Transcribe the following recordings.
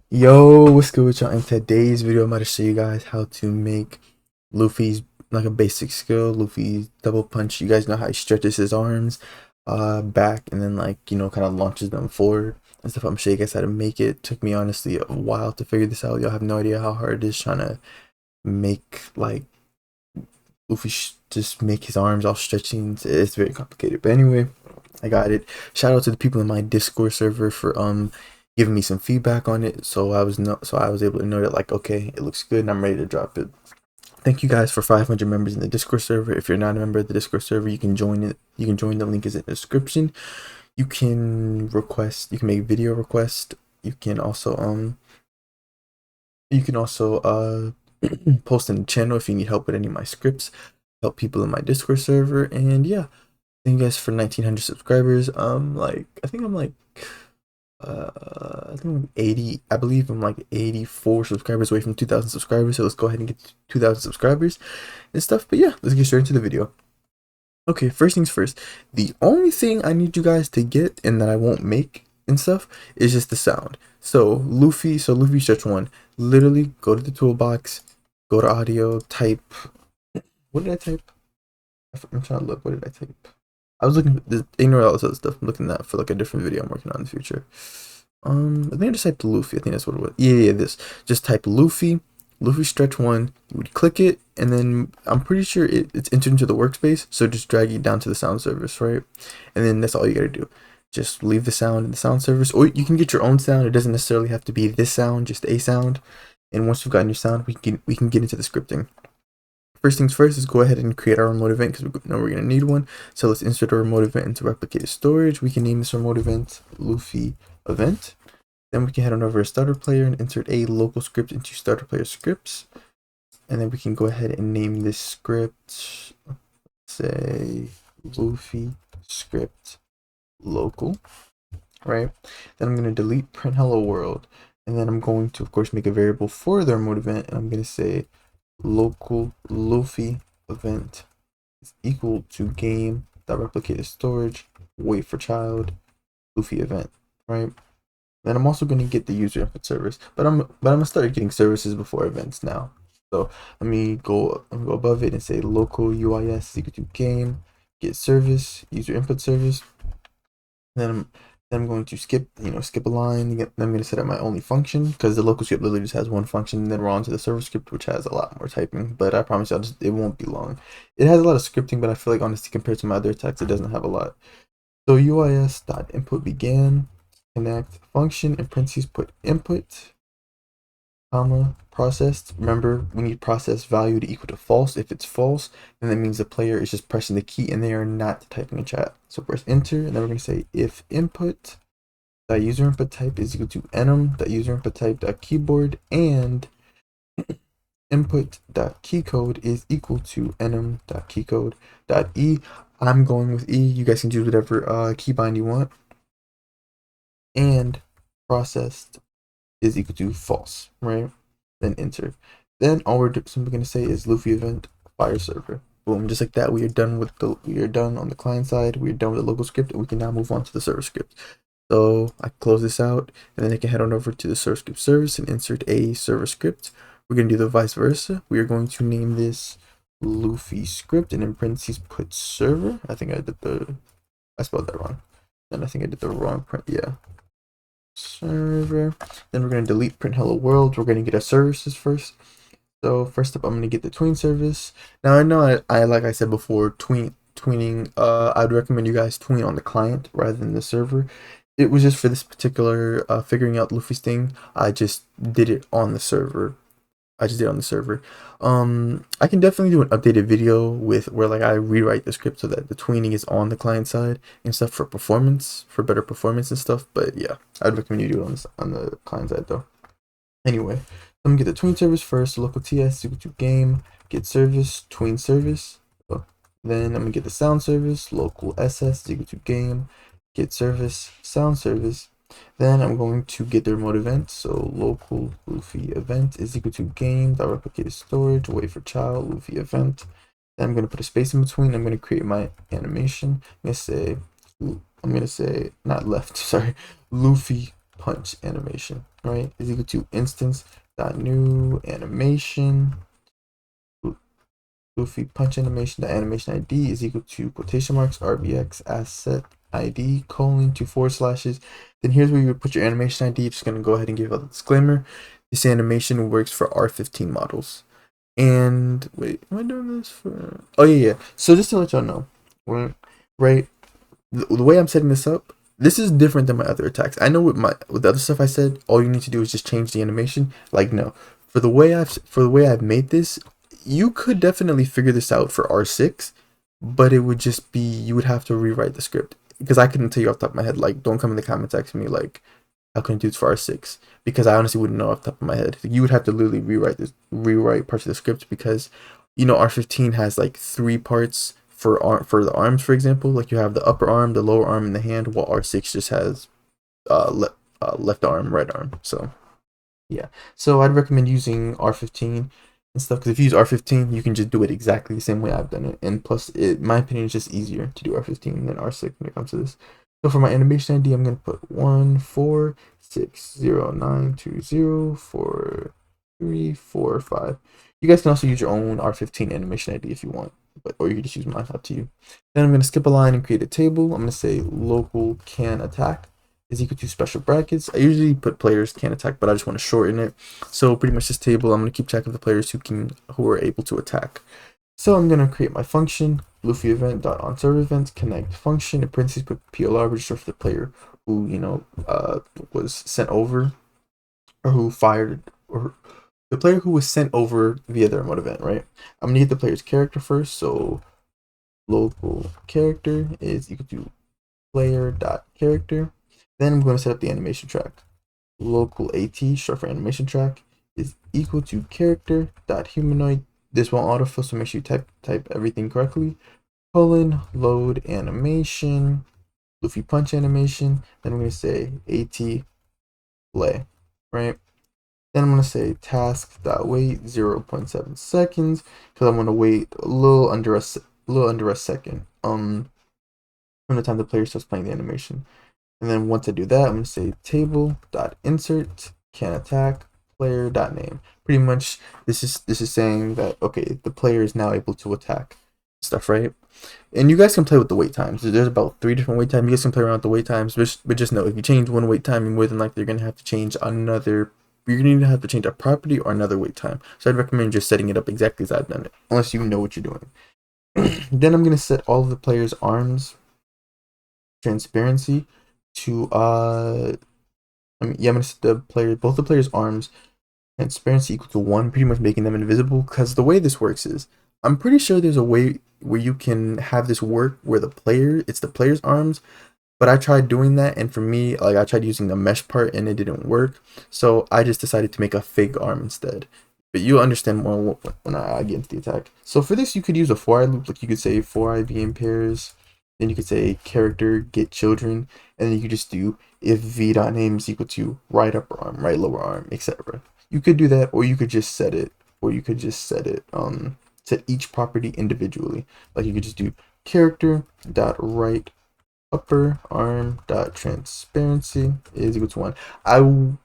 Yo, what's good with y'all? In today's video, I'm about to show you guys how to make Luffy's like a basic skill. Luffy double punch. You guys know how he stretches his arms back and then kind of launches them forward and stuff. I'm gonna show you guys how to make it. Took me honestly a while to figure this out. Y'all have no idea how hard it is trying to make Luffy just make his arms all stretching. It's very complicated. But anyway, I got it. Shout out to the people in my Discord server for giving me some feedback on it. So I was able to know that like okay, it looks good and I'm ready to drop it. Thank you guys for 500 members in the Discord server. If you're not a member of the Discord server, you can join it. You can join. The link is in the description. You can request. You can make video requests. You can also post in the channel if you need help with any of my scripts. Help people in my Discord server. And yeah, thank you guys for 1900 subscribers. I think I'm 80. I believe I'm like 84 subscribers away from 2,000 subscribers. So let's go ahead and get to 2,000 subscribers and stuff. But yeah, let's get straight into the video. Okay, first things first. The only thing I need you guys to get and that I won't make and stuff is just the sound. So Luffy stretch one. Literally go to the toolbox, go to audio, type. What did I type? I'm trying to look. What did I type? I was looking. Ignore all this other stuff. I'm looking at for like a different video I'm working on in the future. I think I just typed Luffy. I think that's what it was. Yeah, this. Just type Luffy, Luffy stretch one. You would click it, and then I'm pretty sure it's entered into the workspace. So just drag it down to the sound service, right? And then that's all you gotta do. Just leave the sound in the sound service, or you can get your own sound. It doesn't necessarily have to be this sound, just a sound. And once you've gotten your sound, we can get into the scripting. First things first is go ahead and create our remote event because we know we're going to need one. So let's insert a remote event into replicated storage. We can name this remote event Luffy event. Then we can head on over to starter player and insert a local script into starter player scripts. And then we can go ahead and name this script, say Luffy script local, right? Then I'm going to delete print hello world. And then I'm going to, of course, make a variable for the remote event. And I'm going to say local Luffy event is equal to game dot replicated storage wait for child Luffy event, right? Then I'm also going to get the user input service, but I'm gonna start getting services before events now. So let me go above it and say local UIS is equal to game get service user input service. Then I'm going to skip a line. Then I'm going to set up my only function because the local script literally just has one function. And then we're on to the server script, which has a lot more typing. But I promise you, it won't be long. It has a lot of scripting, but I feel like honestly, compared to my other attacks, it doesn't have a lot. So UIS.input began connect function in parentheses put input comma processed. Remember, we need process value to equal to false. If it's false, then that means the player is just pressing the key and they are not typing in chat. So press enter, and then we're going to say if input dot user input type is equal to enum dot user input type dot keyboard and input dot keycode is equal to enum dot keycode dot e. I'm going with e. You guys can do whatever keybind you want. And processed is equal to false, right? Then enter. Then all we're simply going to say is Luffy event fire server. Boom, just like that, we are done on the client side. We are done with the local script, and we can now move on to the server script. So I close this out, and then I can head on over to the server script service and insert a server script. We're going to do the vice versa. We are going to name this Luffy script, and in parentheses put server. I spelled that wrong. And I think I did the wrong print. Yeah, server. Then we're going to delete print hello world. We're going to get our services first. So first up, I'm going to get the tween service. Now I know I like I said before, tweening. I'd recommend you guys tween on the client rather than the server. It was just for this particular figuring out Luffy's thing. I just did it on the server. I can definitely do an updated video with where like I rewrite the script so that the tweening is on the client side and stuff for performance, for better performance and stuff. But yeah, I'd recommend you do it on the client side though. Anyway, let me get the tween service first. Local TS equal to game get service tween service. Then I'm gonna get the sound service. Local SS equal to game get service sound service. Then I'm going to get the remote event. So local Luffy event is equal to game dot replicated storage wait for child Luffy event. Then I'm going to put a space in between. I'm going to create my animation. I'm going to say not left. Sorry, Luffy punch animation. right, is equal to instance.new animation. Goofy punch animation, the animation ID is equal to quotation marks RBX asset ID colon 2 forward slashes. Then here's where you would put your animation ID. Just gonna go ahead and give a disclaimer. This animation works for R15 models. And wait, am I doing this for? Oh yeah. So just to let y'all know, right, the way I'm setting this up, this is different than my other attacks. I know with the other stuff I said, all you need to do is just change the animation. Like no, for the way I've made this, you could definitely figure this out for R6, but it would just be you would have to rewrite the script because I couldn't tell you off the top of my head. Like don't come in the comments asking me like how can I do this for R6 because I honestly wouldn't know off the top of my head. You would have to literally rewrite parts of the script because you know R15 has like 3 parts for the arms, for example. Like you have the upper arm, the lower arm, and the hand, while R6 just has left arm, right arm. So yeah, so I'd recommend using R15 and stuff because if you use R15, you can just do it exactly the same way I've done it, and plus, my opinion, is just easier to do R15 than R6 when it comes to this. So for my animation ID, I'm gonna put 14609204345. You guys can also use your own R15 animation ID if you want, but or you can just use mine. Up to you. Then I'm gonna skip a line and create a table. I'm gonna say local can attack is equal to special brackets. I usually put players can attack, but I just want to shorten it. So pretty much this table, I'm going to keep track of the players who are able to attack. So I'm going to create my function, Luffy event dot on server events connect function, in parentheses put PLR register for the player who, you know, was sent over, or who fired, or the player who was sent over via the remote event, right? I'm going to get the player's character first. So local character is equal to player dot character. Then I'm going to set up the animation track. Local AT, short for animation track, is equal to character.humanoid. This won't autofill, so make sure you type everything correctly. Colon, load animation, Luffy punch animation. Then I'm going to say AT play, right? Then I'm going to say task.wait 0.7 seconds because I'm going to wait a little under a second from the time the player starts playing the animation. And then once I do that, I'm going to say table.insert can attack player.name. Pretty much this is saying that okay, the player is now able to attack stuff, right? And you guys can play with the wait times. There's about 3 different wait times. You guys can play around with the wait times, but just know if you change one wait time, you're more than likely you're gonna have to change another. You're gonna have to change a property or another wait time. So I'd recommend just setting it up exactly as I've done it, unless you know what you're doing. Then I'm gonna set all of the players' arms transparency to I'm gonna set both the players' arms transparency equal to 1, pretty much making them invisible. Because the way this works is, I'm pretty sure there's a way where you can have this work where it's the player's arms, but I tried doing that, and for me, like I tried using the mesh part and it didn't work. So I just decided to make a fake arm instead. But you'll understand more when I get into the attack. So for this, you could use a for I loop, like you could say for I v in pairs. Then you could say character get children, and then you could just do if v.name is equal to right upper arm, right lower arm, etc. You could do that, or you could just set it, set each property individually. Like you could just do character dot right upper arm dot transparency is equal to 1. I don't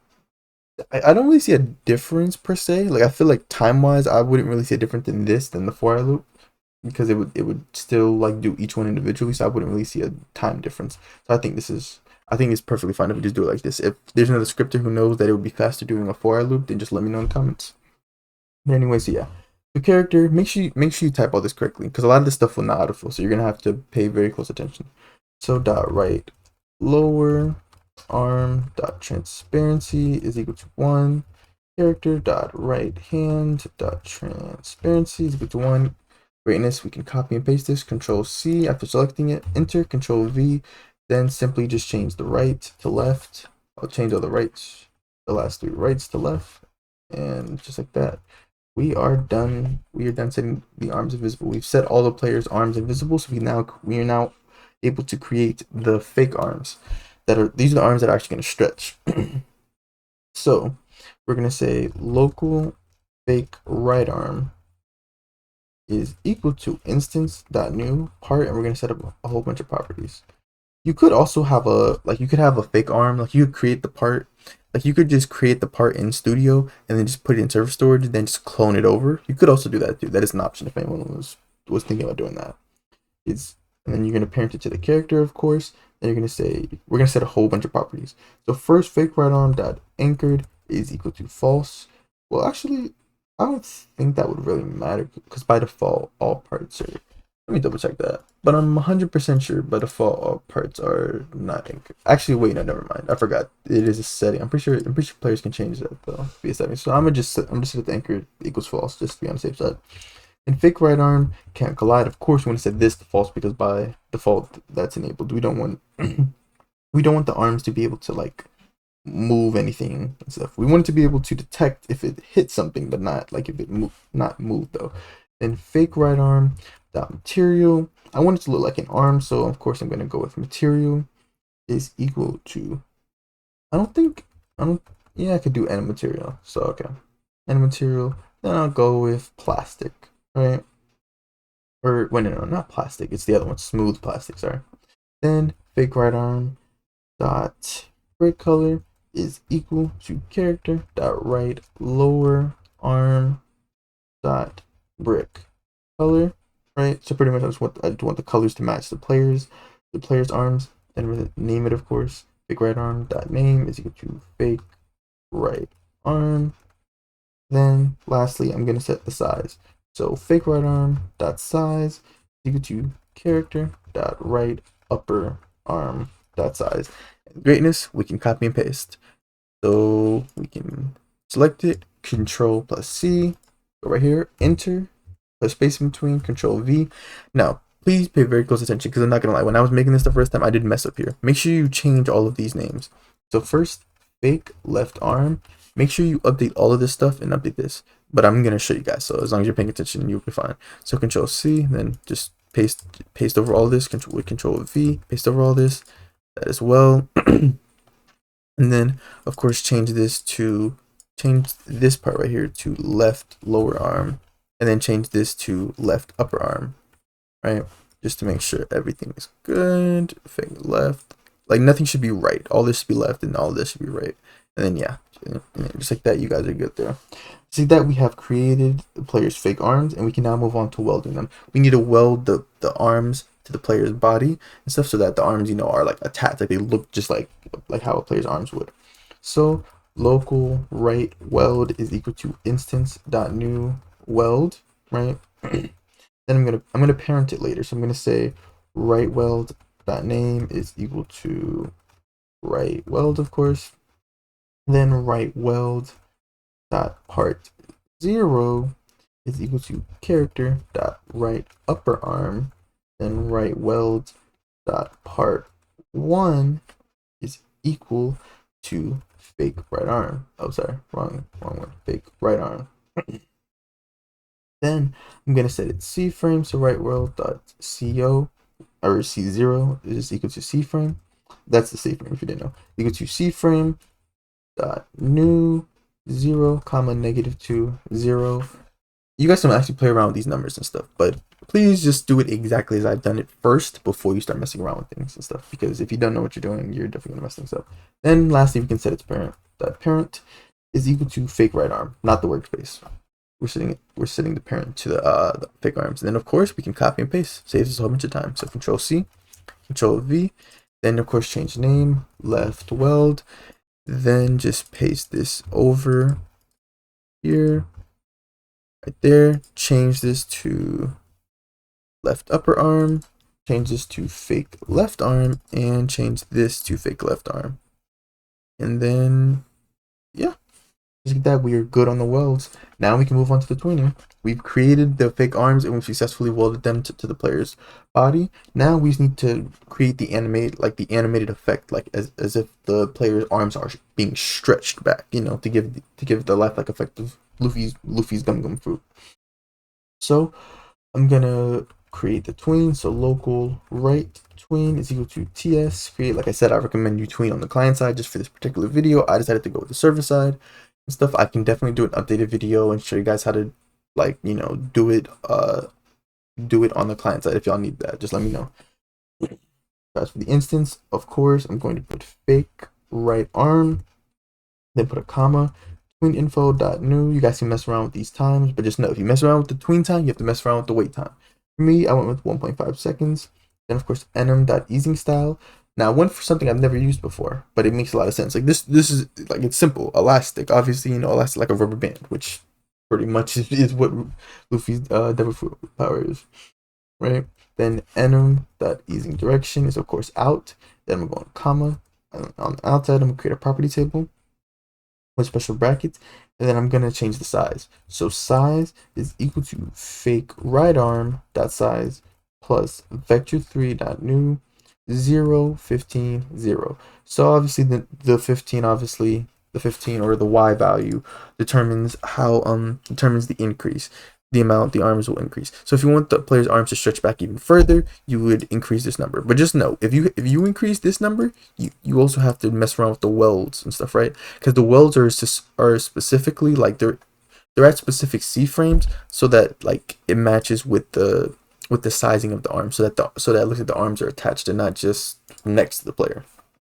really see a difference per se. Like I feel like time wise, I wouldn't really see a difference in this than the for I loop, because it would still like do each one individually. So I wouldn't really see a time difference. So I think it's perfectly fine if we just do it like this. If there's another scripter who knows that it would be faster doing a for I loop, then just let me know in the comments. But anyway, so yeah. The character, make sure you type all this correctly, because a lot of this stuff will not autofill, so you're gonna have to pay very close attention. So dot right lower arm dot transparency is equal to 1. Character dot right hand dot transparency is equal to 1. Greatness, we can copy and paste this. Control C after selecting it. Enter. Control V. Then simply just change the right to left. I'll change all the rights, the last 3 rights to left, and just like that. We are done. We are done setting the arms invisible. We've set all the players' arms invisible, so we are now able to create the fake arms. These are the arms that are actually going to stretch. So we're going to say local fake right arm is equal to instance.new part, and we're going to set up a whole bunch of properties. You could also have a fake arm, like you could create the part, Like you could just create the part in Studio and then just put it in server storage, then just clone it over. You could also do that too. That is an option if anyone was thinking about doing that. It's and then you're gonna parent it to the character, of course. Then you're gonna say we're gonna set a whole bunch of properties. So first, fake right arm dot anchored is equal to false. Well, actually, I don't think that would really matter because by default all parts are. Let me double check that. But I'm 100% sure by default all parts are not anchored. Actually, wait, no, never mind. I forgot. It is a setting. I'm pretty sure players can change that though. Be a setting. So I'm just set the anchored equals false just to be on the safe side. And fake right arm can't collide. Of course, we want to set this to false because by default that's enabled. We don't want we don't want the arms to be able to like move anything and stuff. We want it to be able to detect if it hits something, but not like if it not move though. And fake right arm dot material. I want it to look like an arm, so of course I'm gonna go with material is equal to. I don't. Yeah, I could do end material. So okay, end material. Then I'll go with plastic, right? Or wait, no, not plastic. It's the other one, smooth plastic. Sorry. Then fake right arm dot brick color is equal to character dot right lower arm dot brick color, right? So pretty much I want the colors to match the players arms. Then we're gonna name it, of course. Fake right arm dot name is equal to fake right arm. Then lastly, I'm gonna set the size. So fake right arm dot size is equal to character dot right upper arm dot size. Greatness, we can copy and paste. So we can select it, Control plus C, go right here, enter, put space in between, Control V. Now, please pay very close attention because I'm not gonna lie, when I was making this the first time, I did mess up here. Make sure you change all of these names. So first, fake left arm. Make sure you update all of this stuff and update this. But I'm gonna show you guys, so as long as you're paying attention, you'll be fine. So Control C, then just paste over all this, Control V, paste over all this, that as well. And then of course change this part right here to left lower arm, and then change this to left upper arm, right? Just to make sure everything is good. Fake left, like nothing should be right. All this should be left and all this should be right. And then yeah, just like that, you guys are good there. See that we have created the player's fake arms, and we can now move on to welding them. We need to weld the arms to the player's body and stuff so that the arms, are like attached, like they look just like how a player's arms would. So local right weld is equal to instance dot new weld, right? Then I'm gonna parent it later. So I'm gonna say right weld dot name is equal to right weld, of course. Then right weld dot part 0 is equal to character dot right upper arm. Then right weld dot part 1 is equal to fake right arm. Oh, sorry, wrong one. Fake right arm. Then I'm gonna set it C frame. So right weld dot CO or C0 is equal to C frame. That's the C frame if you didn't know. Equal to C frame dot new 0 comma -2 0. You guys can actually play around with these numbers and stuff, but please just do it exactly as I've done it first before you start messing around with things and stuff, because if you don't know what you're doing, you're definitely gonna mess things up. Then lastly, we can set its parent. That parent is equal to fake right arm, not the workspace. We're setting the parent to the fake arms, and then of course we can copy and paste. Saves us a whole bunch of time. So Control C, Control V, then of course change name, left weld, then just paste this over here. Right there, change this to left upper arm, change this to fake left arm, and change this to fake left arm. And then, yeah, just like that, we are good on the welds. Now we can move on to the tweening. We've created the fake arms and we've successfully welded them to the player's body. Now we just need to create the animated effect, like as if the player's arms are being stretched back, to give the lifelike effect of Luffy's gum fruit. So I'm gonna create the tween. So local right tween is equal to TS create. Like I said, I recommend you tween on the client side just for this particular video. I decided to go with the server side and stuff. I can definitely do an updated video and show you guys how to do it on the client side if y'all need that. Just let me know. As for the instance, of course, I'm going to put fake right arm. then put a comma, tween info dot new. You guys can mess around with these times, but just know if you mess around with the tween time, you have to mess around with the wait time. For me, I went with 1.5 seconds. Then of course enum.easing style. Now I went for something I've never used before, but it makes a lot of sense. Like this is like it's simple. Elastic, obviously, elastic like a rubber band, which pretty much is what Luffy's devil fruit power is, right? Then enum.easing direction is of course out. Then I'm going comma. And on the outside, I'm gonna create a property table with special brackets, and then I'm gonna change the size. So size is equal to fake right arm dot size plus vector3 dot new 0 15 0. So obviously the 15 the 15 or the y value determines the increase, the amount the arms will increase. So if you want the player's arms to stretch back even further, you would increase this number. But just know, if you increase this number, you also have to mess around with the welds and stuff, right? Because the welds are specifically like they're at specific C frames, so that like it matches with the sizing of the arm, so that it looks like the arms are attached and not just next to the player.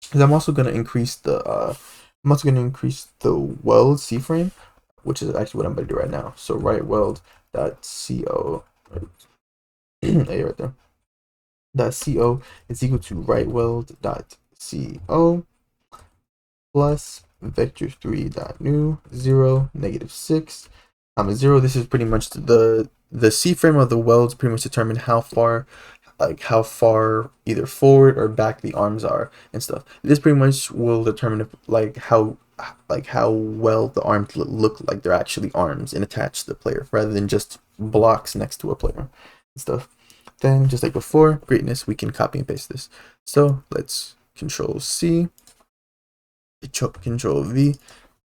Because I'm also gonna increase the weld C frame, which is actually what I'm gonna do right now. So right weld dot co a right there dot co is equal to right weld dot co plus vector3 dot new 0 -6 0. This is pretty much the C frame of the welds pretty much determine how far either forward or back the arms are and stuff. This pretty much will determine if how well the arms look like they're actually arms and attached to the player rather than just blocks next to a player and stuff. Then just like before, greatness, we can copy and paste this. So let's Control C, Control V.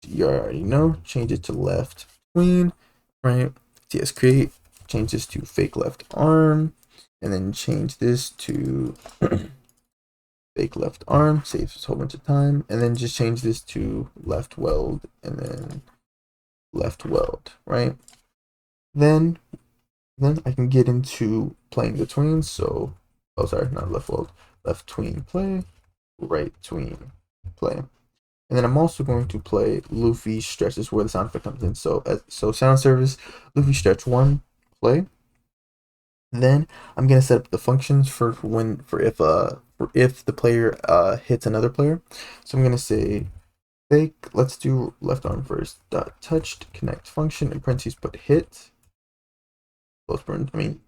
You already know. Change it to left tween, right? TS create. Change this to fake left arm, and then change this to fake left arm. Saves a whole bunch of time, and then just change this to left weld, and then left weld, right? Then I can get into playing the tweens. So, oh sorry, not left weld, left tween play, right tween play. And then I'm also going to play Luffy stretch. This is where the sound effect comes in. So sound service, Luffy stretch 1, play. Then I'm gonna set up the functions for if the player hits another player. So I'm gonna say fake. Let's do left arm first. Dot touched connect function in parentheses put hit.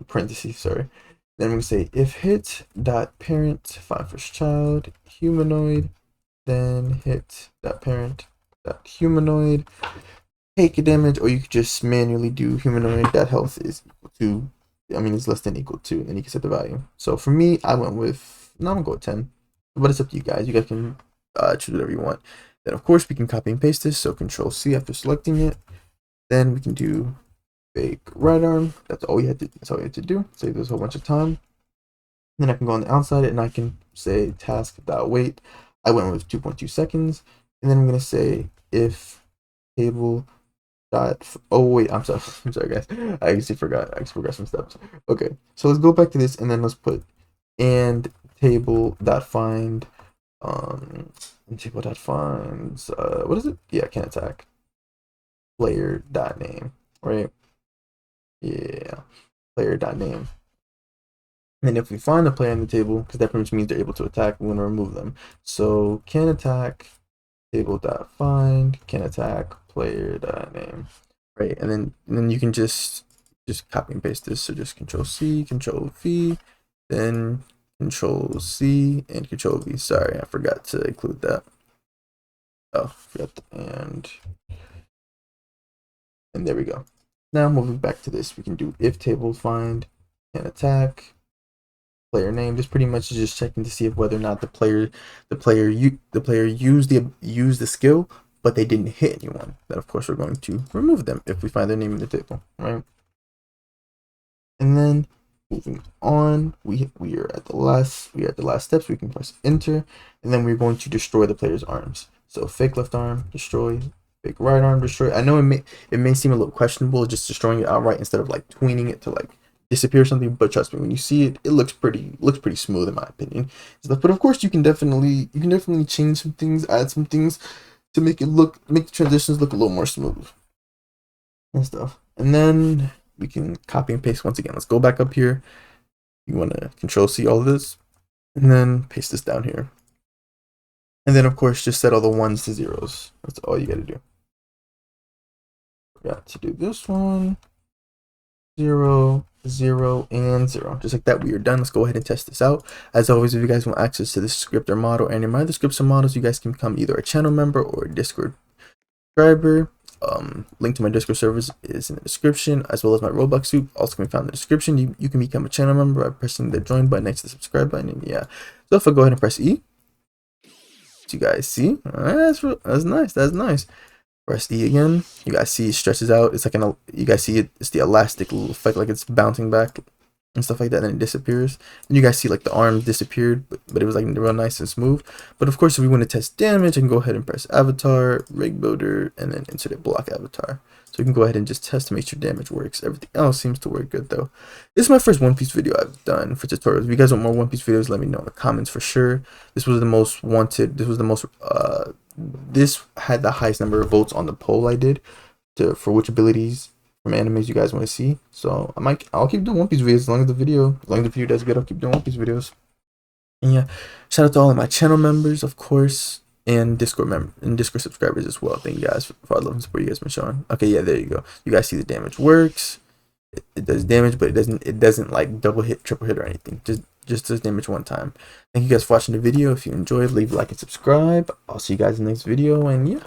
Parentheses. Sorry. Then I'm gonna say if hit dot parent find first child humanoid. Then hit that parent that humanoid take a damage, or you could just manually do humanoid that health is equal to is less than equal to, and you can set the value. So for me, I went with I'm gonna go with 10, but it's up to you guys. You guys can choose whatever you want. Then of course we can copy and paste this. So Control C after selecting it. Then we can do fake right arm. That's all you had to do. Save this whole bunch of time. Then I can go on the outside and I can say task.wait. I went with 2.2 seconds, and then I'm gonna say if table dot. Oh wait, I'm sorry guys. I actually forgot some steps. Okay, so let's go back to this, and then let's put and table dot find table dot finds what is it? Yeah, can attack player dot name, right? Yeah, player dot name. And if we find the player in the table, because that pretty much means they're able to attack, we're going to remove them. So can attack table.find, can attack player.name, right? And then you can just copy and paste this. So just Control C, Control V, then Control C and Control V. Sorry, I forgot to include that. Oh, forgot and there we go. Now moving back to this, we can do if table find can attack player name. This pretty much is just checking to see if whether or not the player used the skill, but they didn't hit anyone. Then of course we're going to remove them if we find their name in the table, right? And then moving on, we are at the last steps. We can press enter, and then we're going to destroy the player's arms. So fake left arm destroy, fake right arm destroy. I know it may seem a little questionable just destroying it outright instead of like tweening it to like disappear or something, but trust me, when you see it, it looks pretty smooth in my opinion. But of course you can definitely change some things, add some things to make the transitions look a little more smooth and stuff. And then we can copy and paste once again. Let's go back up here. You want to control C all of this, and then paste this down here. And then of course just set all the ones to zeros. That's all you got to do. Got to do this one, 0, 0, and 0. Just like that, we are done. Let's go ahead and test this out. As always, if you guys want access to this script or model and any of my other scripts or models, you guys can become either a channel member or a Discord subscriber. Link to my Discord servers is in the description, as well as my Roblox group also can be found in the description. You can become a channel member by pressing the join button next to the subscribe button. And yeah, so if I go ahead and press E, you guys see, that's nice. That's nice. Press E again. You guys see it stretches out. It's like you guys see it's the elastic little effect, like it's bouncing back and stuff like that. Then it disappears. And you guys see like the arm disappeared, but it was like real nice and smooth. But of course, if we want to test damage, I can go ahead and press avatar, rig builder, and then insert a block avatar. So we can go ahead and just test to make sure damage works. Everything else seems to work good though. This is my first One Piece video I've done for tutorials. If you guys want more One Piece videos, let me know in the comments for sure. This was the most wanted. This was the most this had the highest number of votes on the poll I did for which abilities from animes you guys want to see. So I'll keep doing One Piece videos as long as the video does good. I'll keep doing One Piece videos. And yeah, shout out to all of my channel members, of course, and Discord subscribers as well. Thank you guys for all the love and support you guys been showing. Okay, yeah, there you go. You guys see the damage works. It does damage, but it doesn't like double hit, triple hit, or anything. Just does damage one time. Thank you guys for watching the video. If you enjoyed, leave a like and subscribe. I'll see you guys in the next video, and yeah.